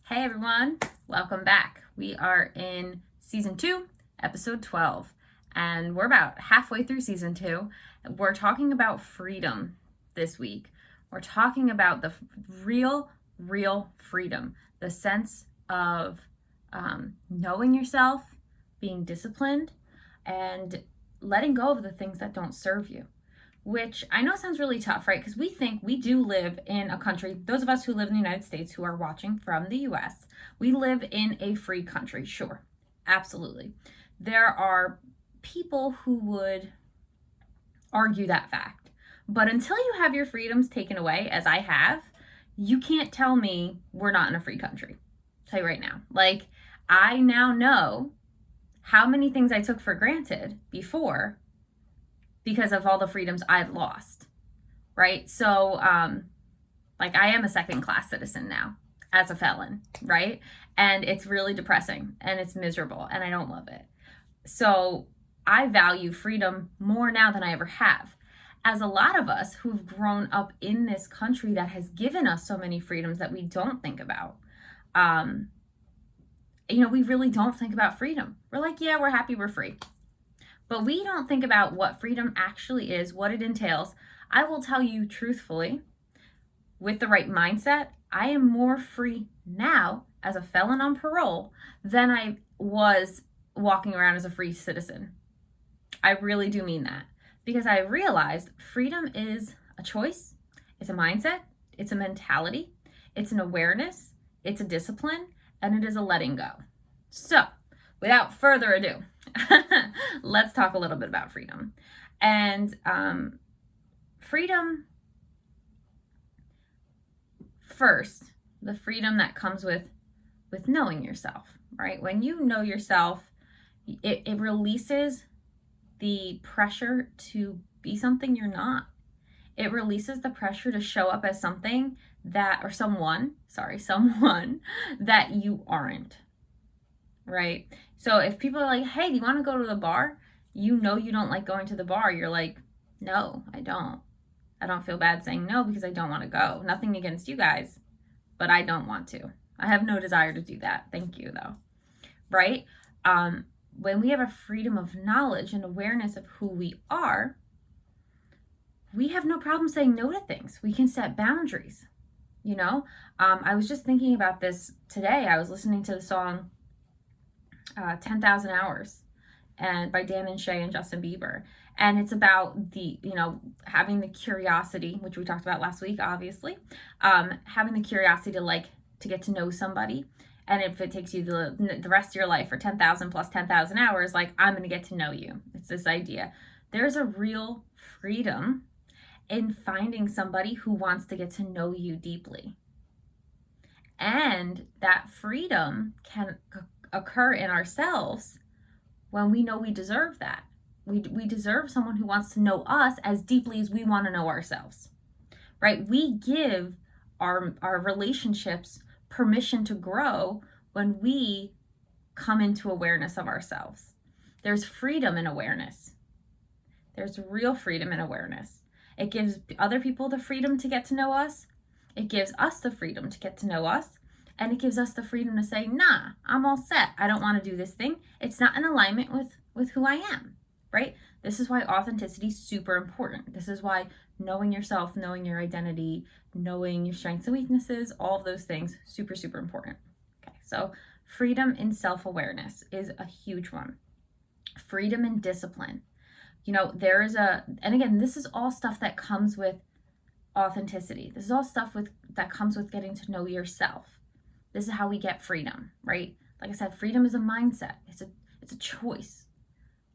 Hey everyone, welcome back. We are in season 2, episode 12, and we're about halfway through season 2. We're talking about freedom this week. We're talking about the real freedom, the sense of knowing yourself, being disciplined, and letting go of the things that don't serve you. Which I know sounds really tough, right? Because we think we do live in a country, those of us who live in the United States who are watching from the US, we live in a free country, sure, absolutely. There are people who would argue that fact. But until you have your freedoms taken away, as I have, you can't tell me we're not in a free country. I'll tell you right now. Like, I now know how many things I took for granted before because of all the freedoms I've lost, right? So, I am a second-class citizen now as a felon, right? And it's really depressing and it's miserable and I don't love it. So I value freedom more now than I ever have. As a lot of us who've grown up in this country that has given us so many freedoms that we don't think about, we really don't think about freedom. We're like, yeah, we're happy we're free. But we don't think about what freedom actually is, what it entails. I will tell you truthfully, with the right mindset, I am more free now as a felon on parole than I was walking around as a free citizen. I really do mean that, because I realized freedom is a choice, it's a mindset, it's a mentality, it's an awareness, it's a discipline, and it is a letting go. So, without further ado, let's talk a little bit about freedom. And freedom, first, the freedom that comes with knowing yourself, right? When you know yourself, it releases the pressure to be something you're not. It releases the pressure to show up as someone that you aren't, right? So if people are like, hey, do you want to go to the bar? You know you don't like going to the bar. You're like, no, I don't. I don't feel bad saying no because I don't want to go. Nothing against you guys, but I don't want to. I have no desire to do that. Thank you, though. Right? When we have a freedom of knowledge and awareness of who we are, we have no problem saying no to things. We can set boundaries. I was just thinking about this today. I was listening to the song 10,000 Hours and by Dan and Shay and Justin Bieber. And it's about having the curiosity, which we talked about last week, obviously, having the curiosity to get to know somebody. And if it takes you the rest of your life for 10,000 plus 10,000 hours, I'm going to get to know you. It's this idea. There's a real freedom in finding somebody who wants to get to know you deeply. And that freedom can occur in ourselves when we know we deserve that. We deserve someone who wants to know us as deeply as we want to know ourselves, right? We give our relationships permission to grow when we come into awareness of ourselves. There's freedom in awareness. There's real freedom in awareness. It gives other people the freedom to get to know us. It gives us the freedom to get to know us. And it gives us the freedom to say, nah, I'm all set. I don't want to do this thing. It's not in alignment with who I am, right? This is why authenticity is super important. This is why knowing yourself, knowing your identity, knowing your strengths and weaknesses, all of those things, super, super important. Okay, so freedom in self-awareness is a huge one. Freedom in discipline. And again, this is all stuff that comes with authenticity. This is all stuff that comes with getting to know yourself. This is how we get freedom, right? Like I said, freedom is a mindset. It's a choice.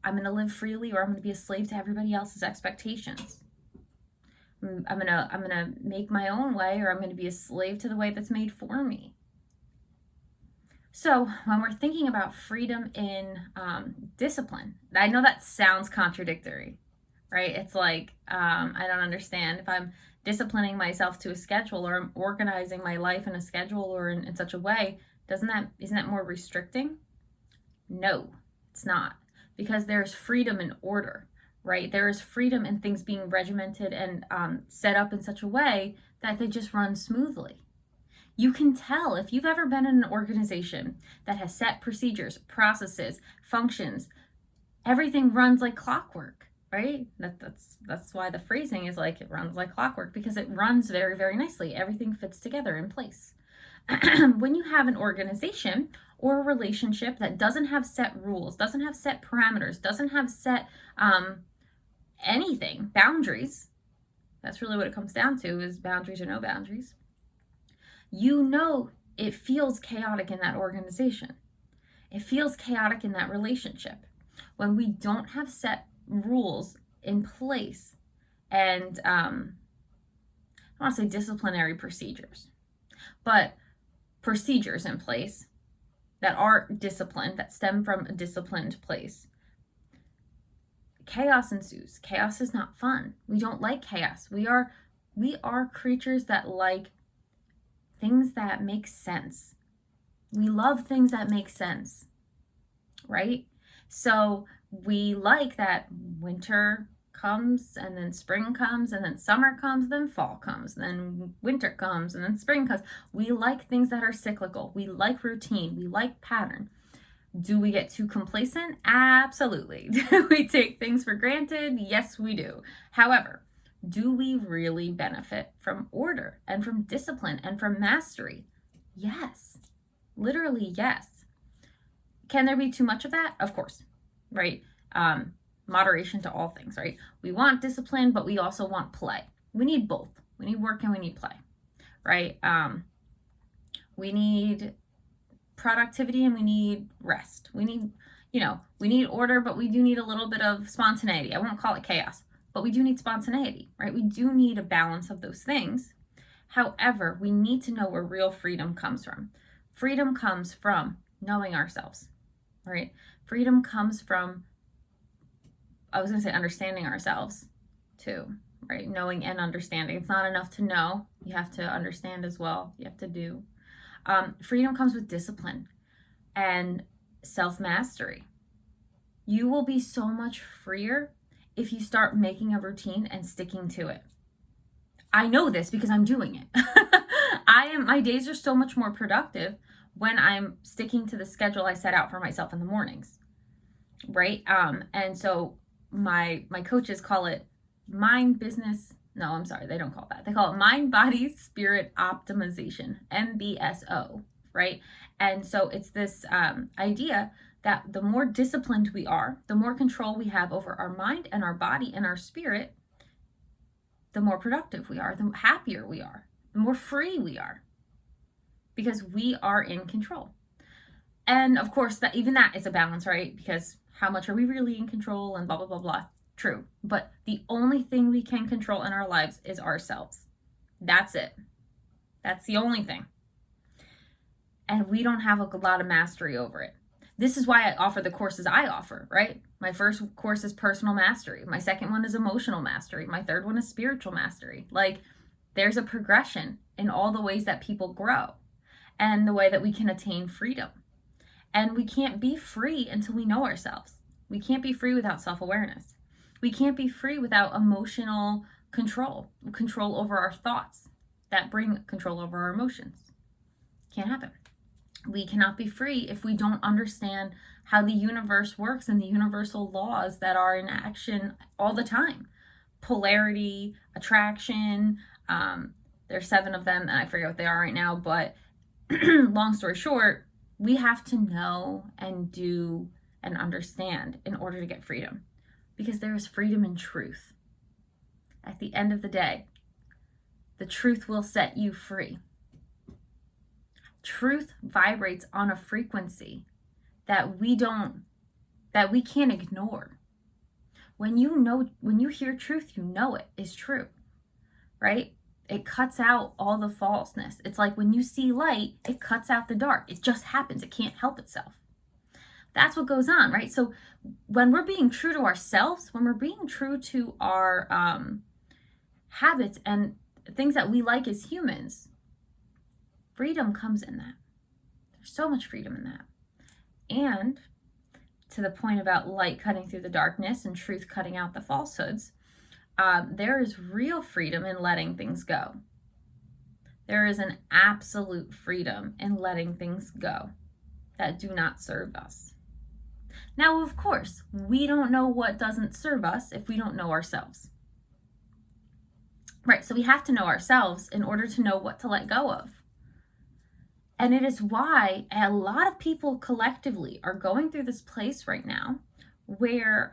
I'm going to live freely, or I'm going to be a slave to everybody else's expectations. I'm going to make my own way, or I'm going to be a slave to the way that's made for me. So when we're thinking about freedom in discipline, I know that sounds contradictory, right? It's like, I don't understand if I'm disciplining myself to a schedule, or I'm organizing my life in a schedule or in such a way, isn't that more restricting? No, it's not, because there's freedom in order, right? There is freedom in things being regimented and set up in such a way that they just run smoothly. You can tell if you've ever been in an organization that has set procedures, processes, functions, everything runs like clockwork, right? That's why the phrasing is like it runs like clockwork, because it runs very, very nicely. Everything fits together in place. When you have an organization or a relationship that doesn't have set rules, doesn't have set parameters, doesn't have set anything, boundaries, that's really what it comes down to, is boundaries or no boundaries. You know it feels chaotic in that organization. It feels chaotic in that relationship. When we don't have set rules in place and I don't want to say disciplinary procedures, but procedures in place that are disciplined, that stem from a disciplined place, chaos ensues. Chaos is not fun. We don't like chaos. We are creatures that like things that make sense. We love things that make sense, right? So we like that winter comes and then spring comes and then summer comes, then fall comes, then winter comes and then spring comes. We like things that are cyclical. We like routine. We like pattern. Do we get too complacent? Absolutely. Do we take things for granted? Yes, we do. However, do we really benefit from order and from discipline and from mastery? Yes. Literally, yes. Can there be too much of that? Of course, right? Moderation to all things, right? We want discipline, but we also want play. We need both. We need work and we need play, right? We need productivity and we need rest. We need, we need order, but we do need a little bit of spontaneity. I won't call it chaos, but we do need spontaneity, right? We do need a balance of those things. However, we need to know where real freedom comes from. Freedom comes from knowing ourselves, right? Freedom comes from, understanding ourselves too, right? Knowing and understanding. It's not enough to know. You have to understand as well. You have to do. Freedom comes with discipline and self-mastery. You will be so much freer if you start making a routine and sticking to it. I know this because I'm doing it. My days are so much more productive when I'm sticking to the schedule I set out for myself in the mornings, right? And so my coaches call it mind, business. No, I'm sorry, they don't call it that. They call it mind, body, spirit optimization, MBSO, right? And so it's this idea that the more disciplined we are, the more control we have over our mind and our body and our spirit, the more productive we are, the happier we are, the more free we are, because we are in control. And of course, that is a balance, right? Because how much are we really in control and blah, blah, blah, blah. True. But the only thing we can control in our lives is ourselves. That's it. That's the only thing. And we don't have a lot of mastery over it. This is why I offer the courses I offer, right? My first course is personal mastery. My second one is emotional mastery. My third one is spiritual mastery. Like, there's a progression in all the ways that people grow and the way that we can attain freedom. And we can't be free until we know ourselves. We can't be free without self-awareness. We can't be free without emotional control over our thoughts that bring control over our emotions. Can't happen. We cannot be free if we don't understand how the universe works and the universal laws that are in action all the time. Polarity, attraction, there's 7 of them and I forget what they are right now, but long story short, we have to know and do and understand in order to get freedom, because there is freedom in truth. At the end of the day, the truth will set you free. Truth vibrates on a frequency that we can't ignore. When you hear truth, you know it is true, right? It cuts out all the falseness. It's like when you see light, it cuts out the dark. It just happens. It can't help itself. That's what goes on, right? So when we're being true to ourselves, when we're being true to our habits and things that we like as humans, freedom comes in that. There's so much freedom in that. And to the point about light cutting through the darkness and truth cutting out the falsehoods, there is real freedom in letting things go. There is an absolute freedom in letting things go that do not serve us. Now, of course, we don't know what doesn't serve us if we don't know ourselves. Right, so we have to know ourselves in order to know what to let go of. And it is why a lot of people collectively are going through this place right now where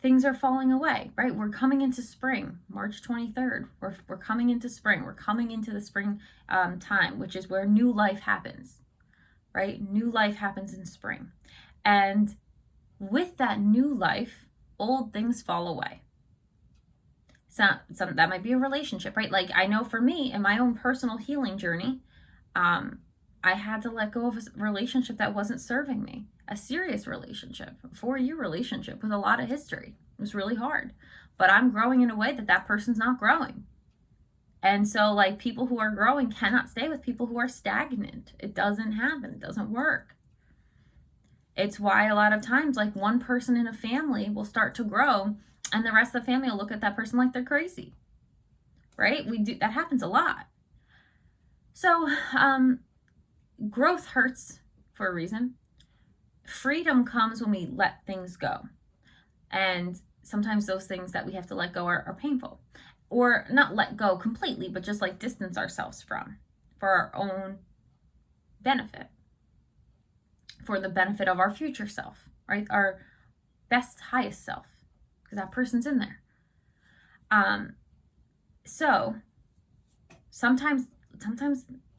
things are falling away, right? We're coming into spring, March 23rd. We're coming into spring. We're coming into the spring time, which is where new life happens, right? New life happens in spring. And with that new life, old things fall away. Some that might be a relationship, right? Like I know for me in my own personal healing journey, I had to let go of a relationship that wasn't serving me. A serious relationship, a 4-year relationship with a lot of history. It was really hard, but I'm growing in a way that person's not growing. And so like people who are growing cannot stay with people who are stagnant. It doesn't happen. It doesn't work. It's why a lot of times like one person in a family will start to grow and the rest of the family will look at that person like they're crazy, right? That happens a lot. So growth hurts for a reason. Freedom comes when we let things go. And sometimes those things that we have to let go are painful. Or not let go completely, but just like distance ourselves from for our own benefit. For the benefit of our future self, right? Our best, highest self. Because that person's in there. So sometimes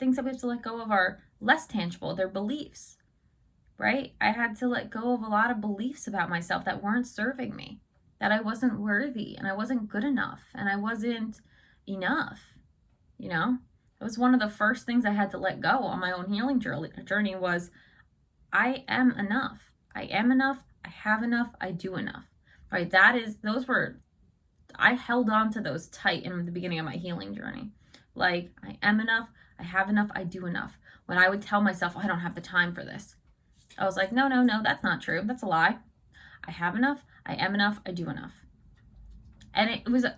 things that we have to let go of are less tangible. They're beliefs, right? I had to let go of a lot of beliefs about myself that weren't serving me, that I wasn't worthy and I wasn't good enough and I wasn't enough. You know, it was one of the first things I had to let go on my own healing journey was I am enough. I am enough. I have enough. I do enough. Right, I held on to those tight in the beginning of my healing journey. Like, I am enough, I have enough, I do enough. When I would tell myself, I don't have the time for this, I was like, no, that's not true. That's a lie. I have enough, I am enough, I do enough. And it was a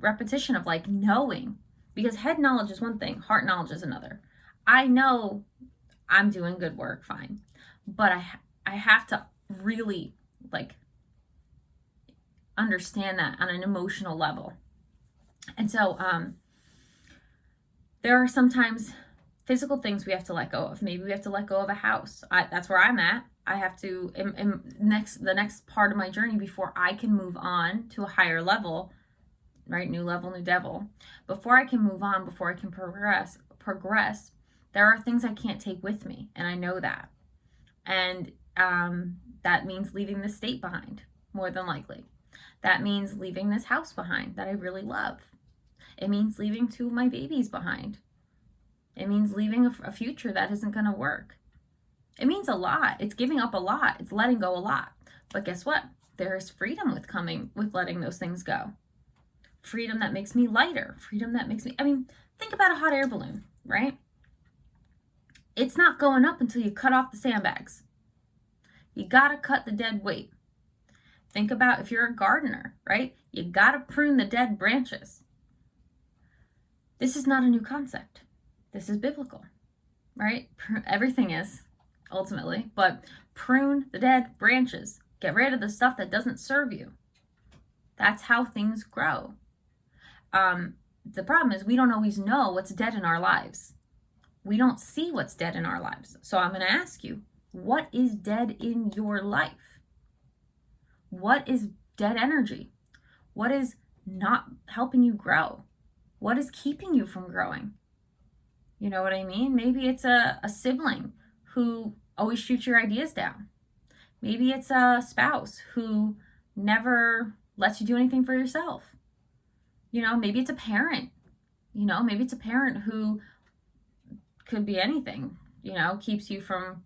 repetition of like knowing, because head knowledge is one thing, heart knowledge is another. I know I'm doing good work, fine. But I have to really like understand that on an emotional level. And so there are sometimes physical things we have to let go of. Maybe we have to let go of a house. That's where I'm at. I have to the next part of my journey before I can move on to a higher level, right? New level, new devil. Before I can move on, before I can progress, there are things I can't take with me, and I know that. And that means leaving the state behind, more than likely. That means leaving this house behind that I really love. It means leaving 2 of my babies behind. It means leaving a future that isn't going to work. It means a lot. It's giving up a lot. It's letting go a lot. But guess what? There is freedom with letting those things go. Freedom that makes me lighter. Freedom that makes me, think about a hot air balloon, right? It's not going up until you cut off the sandbags. You got to cut the dead weight. Think about if you're a gardener, right? You got to prune the dead branches. This is not a new concept. This is biblical, right? Everything is, ultimately, but prune the dead branches. Get rid of the stuff that doesn't serve you. That's how things grow. The problem is we don't always know what's dead in our lives. We don't see what's dead in our lives. So I'm going to ask you, what is dead in your life? What is dead energy? What is not helping you grow? What is keeping you from growing? You know what I mean? Maybe it's a sibling who always shoots your ideas down. Maybe it's a spouse who never lets you do anything for yourself. You know, maybe it's a parent. You know, maybe it's a parent who could be anything, you know, keeps you from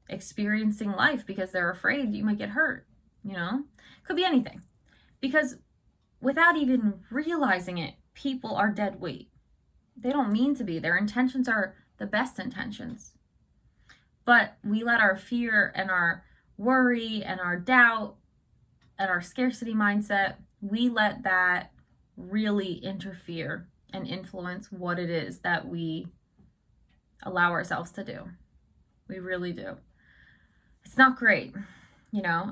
experiencing life because they're afraid you might get hurt. You know, could be anything, because without even realizing it, people are dead weight. They don't mean to be. Their intentions are the best intentions, but we let our fear and our worry and our doubt and our scarcity mindset, we let that really interfere and influence what it is that we allow ourselves to do. We really do. It's not great,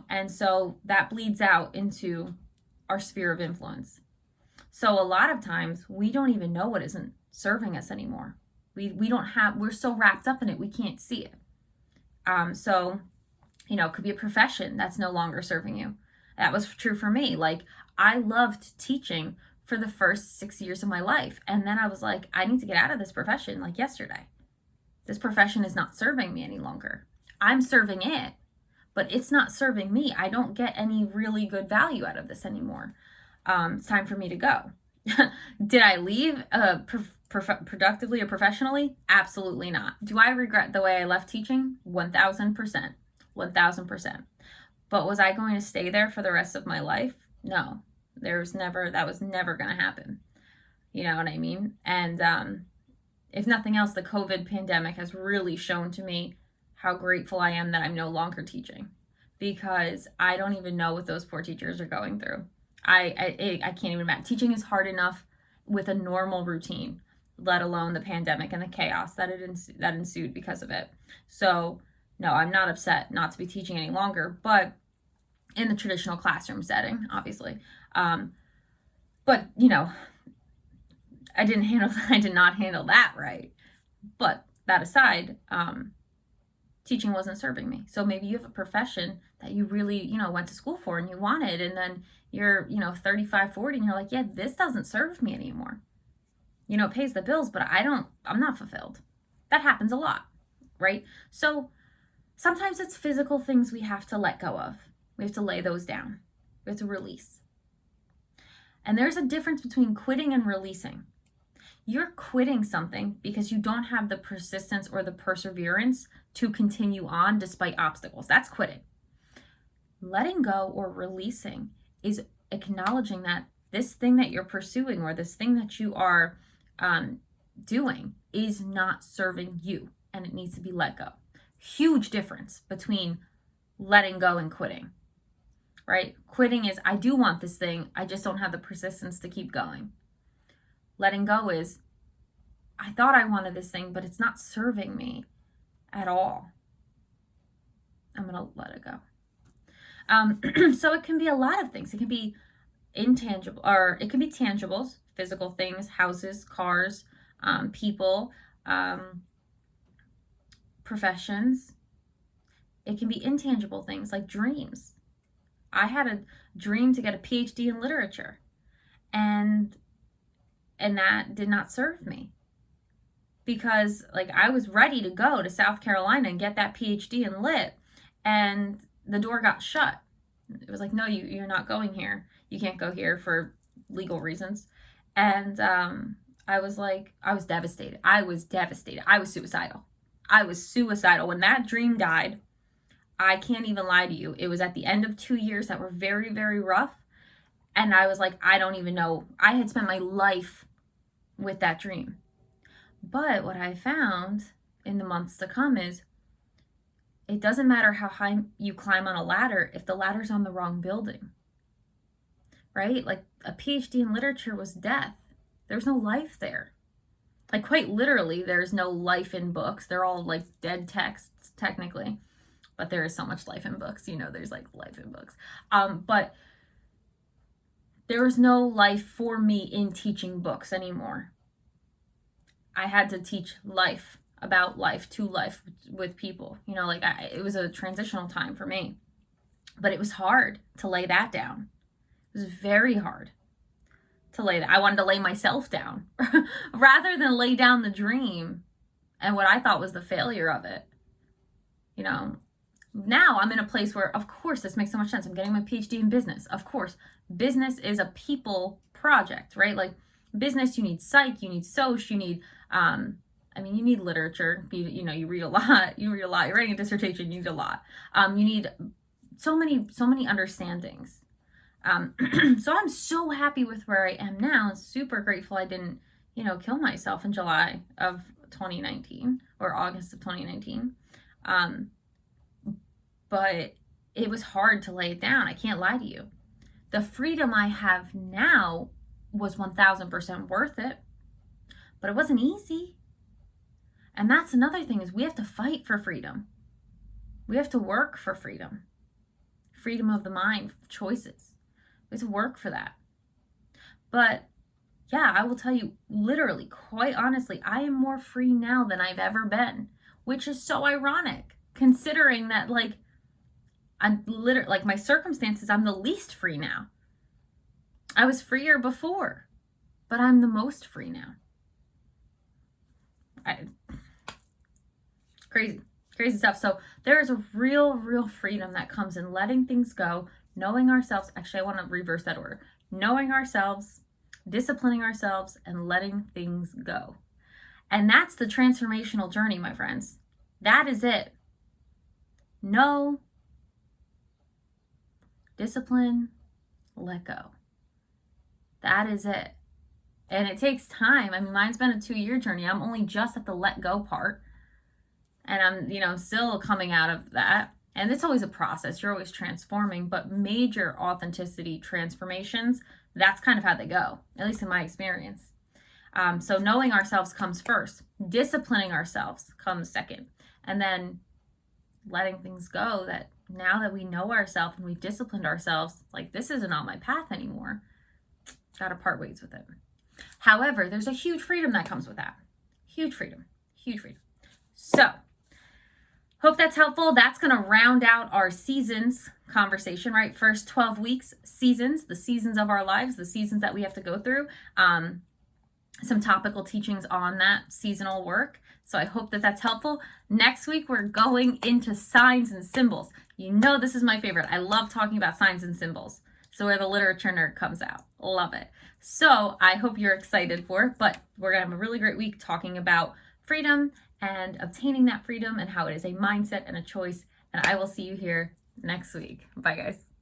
and so that bleeds out into our sphere of influence. So a lot of times we don't even know what isn't serving us anymore. We're so wrapped up in it, we can't see it. So, it could be a profession that's no longer serving you. That was true for me. Like, I loved teaching for the first 6 years of my life. And then I was like, I need to get out of this profession like yesterday. This profession is not serving me any longer. I'm serving it, but it's not serving me. I don't get any really good value out of this anymore. It's time for me to go. Did I leave productively or professionally? Absolutely not. Do I regret the way I left teaching? 1000%. 1000%. But was I going to stay there for the rest of my life? No. That was never going to happen. You know what I mean? And if nothing else, the COVID pandemic has really shown to me how grateful I am that I'm no longer teaching, because I don't even know what those poor teachers are going through. I can't even imagine. Teaching is hard enough with a normal routine, let alone the pandemic and the chaos that ensued because of it. So no, I'm not upset not to be teaching any longer, but in the traditional classroom setting, obviously. But I did not handle that right. But that aside, teaching wasn't serving me. So maybe you have a profession that you really, went to school for and you wanted, and then you're, 35, 40, and you're like, yeah, this doesn't serve me anymore. It pays the bills, but I'm not fulfilled. That happens a lot, right? So sometimes it's physical things we have to let go of. We have to lay those down. We have to release. And there's a difference between quitting and releasing. You're quitting something because you don't have the persistence or the perseverance to continue on despite obstacles. That's quitting. Letting go or releasing is acknowledging that this thing that you're pursuing or this thing that you are doing is not serving you, and it needs to be let go. Huge difference between letting go and quitting, right? Quitting is, I do want this thing, I just don't have the persistence to keep going. Letting go is, I thought I wanted this thing, but it's not serving me at all. I'm going to let it go. So it can be a lot of things. It can be intangible, or it can be tangibles, physical things, houses, cars, people, professions. It can be intangible things like dreams. I had a dream to get a PhD in literature, and that did not serve me, because I was ready to go to South Carolina and get that PhD in lit, and the door got shut. It was like, no, you're not going here. You can't go here for legal reasons. And I was devastated. I was suicidal. When that dream died, I can't even lie to you. It was at the end of 2 years that were very, very rough. And I was like, I don't even know. I had spent my life with that dream. But what I found in the months to come is, it doesn't matter how high you climb on a ladder if the ladder's on the wrong building, right? Like, a PhD in literature was death. There's no life there. Quite literally, there's no life in books. They're all dead texts, technically. But there is so much life in books. There's life in books. But there was no life for me in teaching books anymore. I had to teach life, about life, to life with people. It was a transitional time for me. But it was hard to lay that down. It was very hard to lay that. I wanted to lay myself down rather than lay down the dream and what I thought was the failure of it. Now I'm in a place where, of course, this makes so much sense. I'm getting my PhD in business. Of course, business is a people project, right? Business, you need psych, you need soc, you need, you need literature. You read a lot. You're writing a dissertation, you need a lot. You need so many understandings. So I'm so happy with where I am now, and super grateful I didn't, kill myself in July of 2019 or August of 2019. But it was hard to lay it down. I can't lie to you. The freedom I have now was 1000% worth it. but it wasn't easy. And that's another thing, is we have to fight for freedom. We have to work for freedom. Freedom of the mind, choices. We have to work for that. But yeah, I will tell you, literally, quite honestly, I am more free now than I've ever been, which is so ironic, considering that, like, I'm literally, like, my circumstances, I'm the least free now. I was freer before, but I'm the most free now. Crazy stuff. So there is a real freedom that comes in letting things go, knowing ourselves. Actually, I want to reverse that order. Knowing ourselves, disciplining ourselves, and letting things go. And that's the transformational journey, my friends. That is it. Know, discipline, let go. That is it. And it takes time. I mean, mine's been a 2-year journey. I'm only just at the let go part. And I'm, still coming out of that. And it's always a process. You're always transforming. But major authenticity transformations, that's kind of how they go, at least in my experience. So knowing ourselves comes first. Disciplining ourselves comes second. And then letting things go, that now that we know ourselves and we've disciplined ourselves, like, this isn't on my path anymore. Got to part ways with it. However, there's a huge freedom that comes with that. Huge freedom. So, hope that's helpful. That's going to round out our seasons conversation, right? First 12 weeks, seasons, the seasons of our lives, the seasons that we have to go through. Some topical teachings on that seasonal work. So I hope that that's helpful. Next week, we're going into signs and symbols. This is my favorite. I love talking about signs and symbols. So where the literature nerd comes out. Love it. So I hope you're excited for it, but we're going to have a really great week talking about freedom and obtaining that freedom and how it is a mindset and a choice. And I will see you here next week. Bye, guys.